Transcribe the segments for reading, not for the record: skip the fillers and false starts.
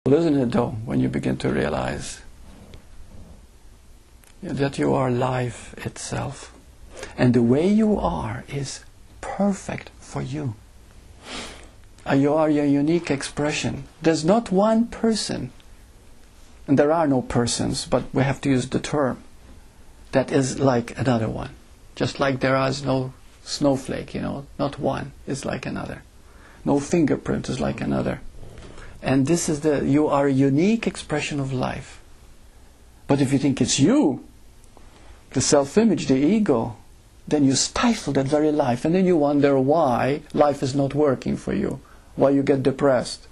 Isn't it though, when you begin to realize that you are life itself, and the way you are is perfect for you. You are your unique expression. There's not one person, and there are no persons, but we have to use the term, that is like another one. Just like there is no snowflake, not one is like another. No fingerprint is like another. And this is you are a unique expression of life. But if you think it's you, the self-image, the ego, then you stifle that very life, and then you wonder why life is not working for you, why you get depressed.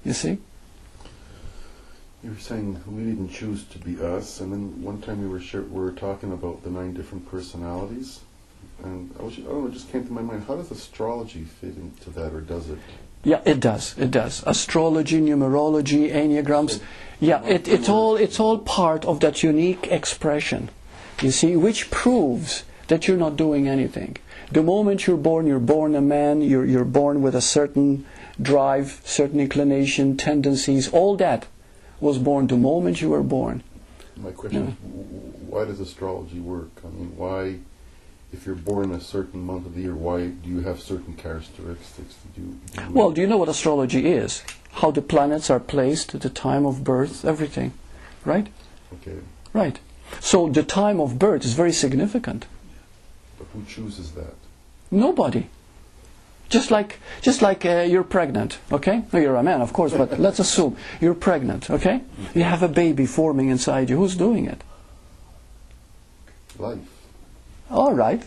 You see? You were saying we didn't choose to be us, and then one time we were talking about the 9 different personalities, and I don't know, it just came to my mind, how does astrology fit into that, or does it? Yeah, it does. It does. Astrology, numerology, enneagrams. Yeah, it's all part of that unique expression. You see, which proves that you're not doing anything. The moment you're born a man. You're born with a certain drive, certain inclination, tendencies. All that was born the moment you were born. My question is, why does astrology work? I mean, why? If you're born a certain month of the year, why do you have certain characteristics? Well, do you know what astrology is? How the planets are placed at the time of birth, everything, right? Okay. Right. So the time of birth is very significant. But who chooses that? Nobody. Just like you're pregnant, okay? No, you're a man, of course, but let's assume you're pregnant, okay? You have a baby forming inside you. Who's doing it? Life. All right.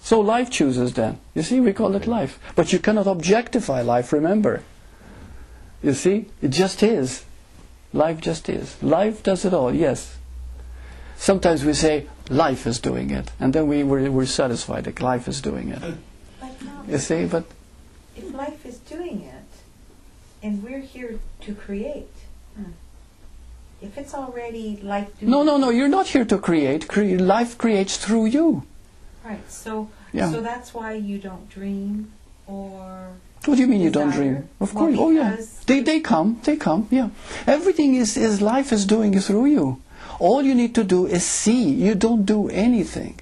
So life chooses then. You see, we call it life. But you cannot objectify life, remember. You see, it just is. Life just is. Life does it all, yes. Sometimes we say, life is doing it. And then we're satisfied that life is doing it. You see, but... If life is doing it, and we're here to create... If it's already life doing No, you're not here to create. Life creates through you. Right, so that's why you don't dream or... What do you mean you don't dream? Of course, oh yeah. They come, yeah. Everything is life is doing through you. All you need to do is see. You don't do anything.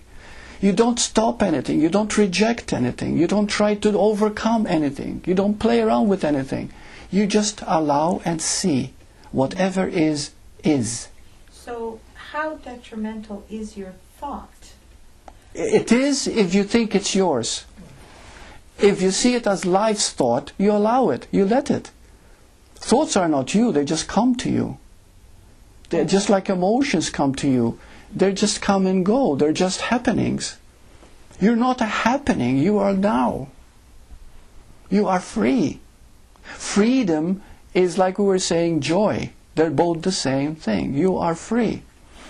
You don't stop anything. You don't reject anything. You don't try to overcome anything. You don't play around with anything. You just allow and see. Whatever is. So how detrimental is your thought? It is if you think it's yours. If you see it as life's thought, you allow it, you let it. Thoughts are not you, they just come to you. They're just like emotions come to you. They just come and go, they're just happenings. You're not a happening, you are now. You are free. Freedom is, like we were saying, joy. They're both the same thing. You are free.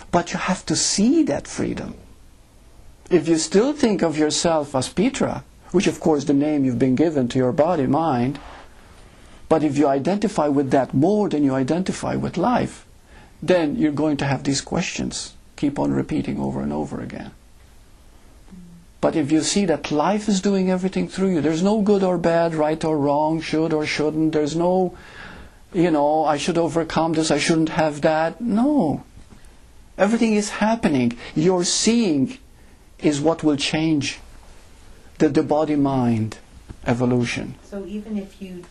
But you have to see that freedom. If you still think of yourself as Petra, which of course the name you've been given to your body, mind, but if you identify with that more than you identify with life, then you're going to have these questions keep on repeating over and over again. But if you see that life is doing everything through you, there's no good or bad, right or wrong, should or shouldn't, there's no... I should overcome this, I shouldn't have that. No. Everything is happening. Your seeing is what will change the body-mind evolution. So even if you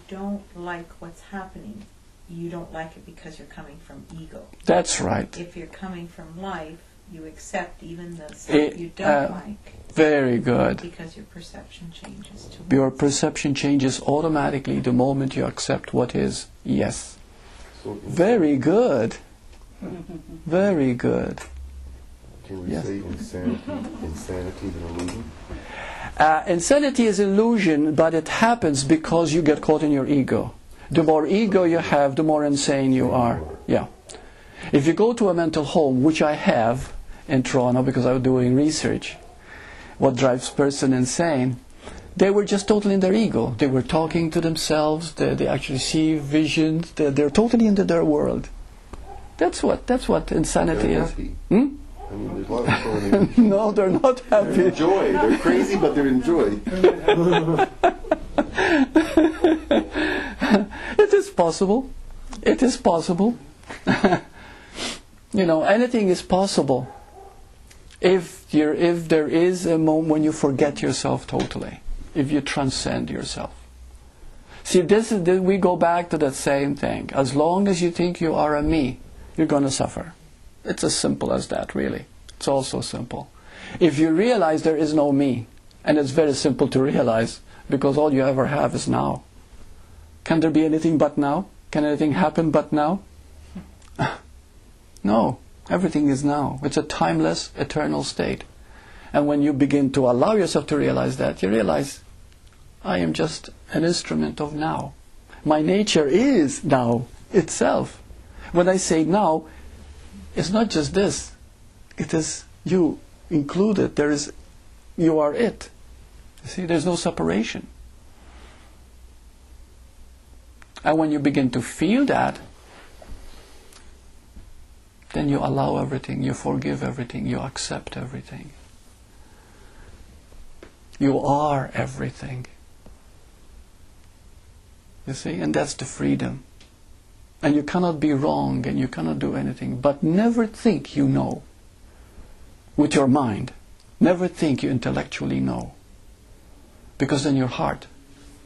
don't like what's happening, you don't like it because you're coming from ego. That's right. If you're coming from life, you accept even the stuff you don't like. Very good. Because your perception changes too. Your perception changes automatically the moment you accept what is. Yes. Very good. Very good. Can we say insanity is an illusion? Insanity is illusion, but it happens because you get caught in your ego. The more ego you have, the more insane you are. Yeah. If you go to a mental home, which I have in Toronto because I was doing research, what drives person insane, they were just totally in their ego. They were talking to themselves, they actually see visions, they're totally into their world. That's what insanity is. I mean, there's a lot of people in No, they're not happy. They're in joy. They're crazy, but they're in joy. It is possible. It is possible. You know, anything is possible if there is a moment when you forget yourself totally, if you transcend yourself. See, we go back to that same thing. As long as you think you are a me, you're going to suffer. It's as simple as that, really. It's also simple. If you realize there is no me, and it's very simple to realize, because all you ever have is now. Can there be anything but now? Can anything happen but now? No. Everything is now. It's a timeless, eternal state. And when you begin to allow yourself to realize that, you realize, I am just an instrument of now. My nature is now itself. When I say now, it's not just this. It is you included. You are it. You see, there's no separation. And when you begin to feel that, then you allow everything, you forgive everything, you accept everything. You are everything. You see, and that's the freedom. And you cannot be wrong and you cannot do anything, but never think you know with your mind. Never think you intellectually know. Because then your heart,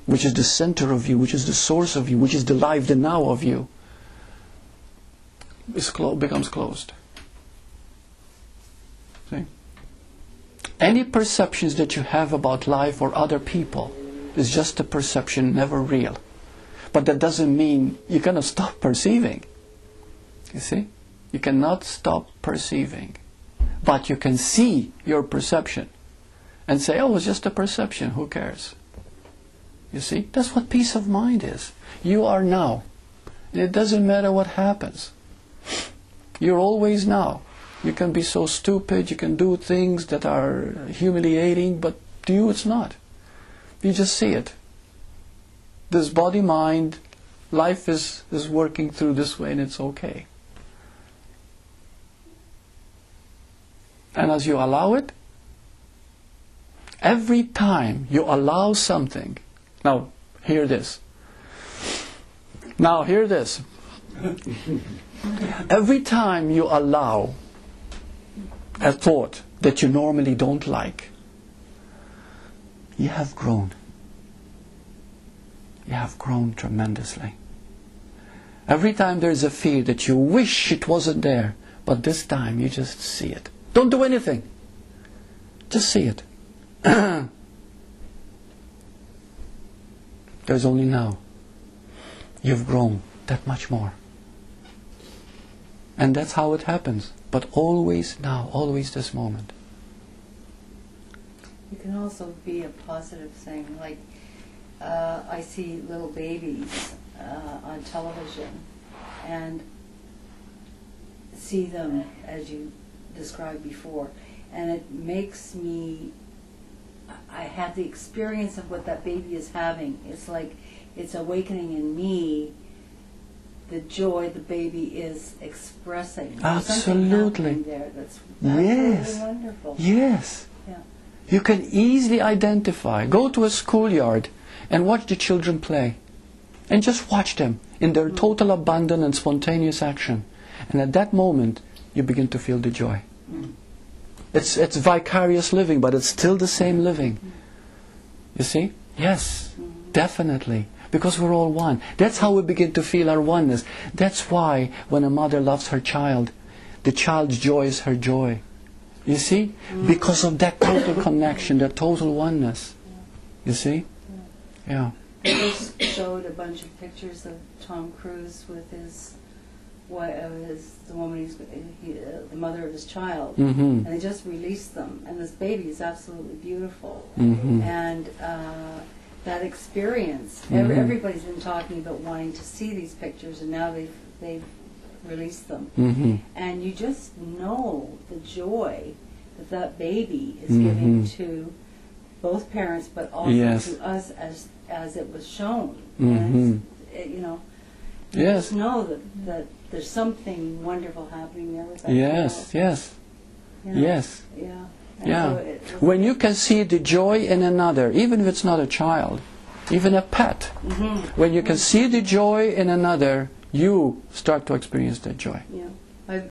which is the center of you, which is the source of you, which is the life, the now of you, becomes closed. See? Any perceptions that you have about life or other people is just a perception, never real. But that doesn't mean you cannot stop perceiving. You see? You cannot stop perceiving. But you can see your perception and say, oh, it's just a perception, who cares? You see? That's what peace of mind is. You are now. It doesn't matter what happens. You're always now. You can be so stupid, you can do things that are humiliating, but to you it's not. You just see it. This body, mind, life is working through this way and it's okay. And as you allow it, every time you allow something, now hear this. Now hear this. Every time you allow a thought that you normally don't like, you have grown. You have grown tremendously. Every time there's a fear that you wish it wasn't there, but this time you just see it. Don't do anything. Just see it. There's only now. You've grown that much more. And that's how it happens. But always now, always this moment. You can also be a positive thing. Like, I see little babies on television and see them as you described before. And it makes me, I have the experience of what that baby is having. It's like it's awakening in me the joy the baby is expressing. There's Absolutely. there that's Yes. really wonderful. Yes. Yeah. You can easily identify. Go to a schoolyard and watch the children play. And just watch them in their total abandon and spontaneous action. And at that moment, you begin to feel the joy. It's vicarious living, but it's still the same living. You see? Yes, definitely. Because we're all one. That's how we begin to feel our oneness. That's why when a mother loves her child, the child's joy is her joy. You see? Because of that total connection, that total oneness. You see? Yeah. They just showed a bunch of pictures of Tom Cruise with his the woman the mother of his child, and they just released them. And this baby is absolutely beautiful. And that experience, everybody's been talking about wanting to see these pictures, and now they've released them. And you just know the joy that baby is giving to both parents, but also to us as it was shown. And you just know that there's something wonderful happening there with that child. Yes. Yeah. Yeah. When you can see the joy in another, even if it's not a child, even a pet. When you can see the joy in another, you start to experience that joy. Yeah.